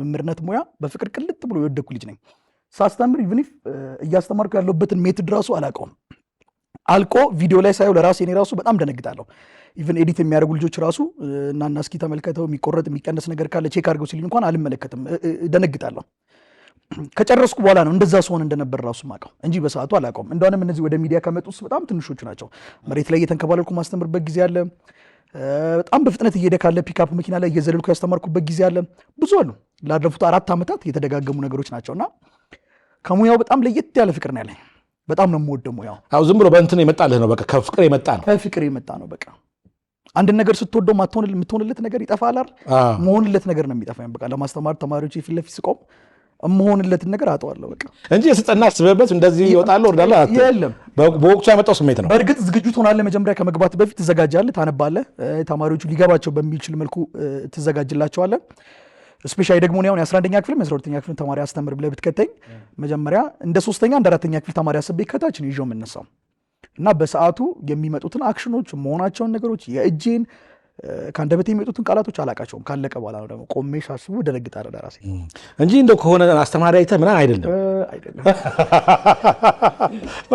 በመምህርነት ሙያ በፍቅር ቅልጥ ብሎ የወደኩ ልጅ ነኝ ሳስተምር ኢቭን ኢፍ እያስተማርኩ ያለሁበትን ሜትድ ራሱ አላውቀውም አልቆ ቪዲዮ ላይ ሳይው ለራሴ እኔ ራሱ በጣም ደነግጣለሁ ኢቭን ኤዲት የሚያደርጉ ልጆች ራሱ እና እስኪ ተመልከተው የሚቆረጥ የሚቀነስ ነገር ካለ ቼክ አድርገው ሲሉኝ እንኳን አልመለከትም ደነግጣለሁ ከጨረስኩ በኋላ ነው እንደዛ ሰውን እንደነበር ራሱ ማቀው እንጂ በሰዓቱ አላውቀውም እንደሆነም እነዚህ ወደ ሚዲያ ከመጡስ በጣም ትንሾቹ ናቸው መሬት ላይ እየተንከባለልኩ ማስተምርበት ጊዜ አለ በጣም በፍጥነት እየሄደ ካለ ፒክአፕ መኪና ላይ እየዘለልኩ ያስተማርኩበት ጊዜ አለ ብዙ አሉ ላለፉት 4 ዓመታት የተደጋገሙ ነገሮች ናቸውና ከሙያው በጣም ለየት ያለ ፍቅር ነው ያለኝ በጣም ነው የምወደው ሙያው አው ዝም ብሎ በእንትን የመጣልህ ነው በቃ ከፍቅር የመጣ ነው በቃ አንድ ነገር ስትወደው የምትሆንለት ነገር ይጠፋል አይደል መሆንለት ነገር ነው የሚጠፋኝ በቃ ለማስተማር ተማሪዎች ፊት ለፊት ስቆም መሆንለትን ነገር አጣዋለሁ በቃ እንጂ የስጠና አስበበት እንደዚህ ይወጣል ወርዳለ የለም በወቅቱ ያመጣው ስሜት ነው በእርግጥ ዝግጁ ትሆናለህ መጀመሪያ ከመግባት በፊት ትዘጋጃለህ ታነባለህ ተማሪዎቹ ሊገባቸው በሚችል መልኩ ትዘጋጅላቸዋለህ ስፔሻሊ ደግሞ ነው 11ኛ ክፍል 12ኛ ክፍል ተማሪ አስተምር ብለህ ብትከተኝ መጀመሪያ እንደ 3ኛ እንደ 4ኛ ክፍል ተማሪ አስቤ ከታች ነው ይዤው የምነሳው እና በሰዓቱ የሚመጡትን አክሽኖች መሆናቸውን ነገሮች የእጄን ካንደበቴ የሚመጡትን ቃላቶች አላቃቸውም ካለቀ በኋላ ነው ደግሞ ቆሜ ሳስቡ ደነግጣለሁ ለራሴ እንጂ እንደው ከሆነ አስተማሪ አይተ ምናምን አይደለም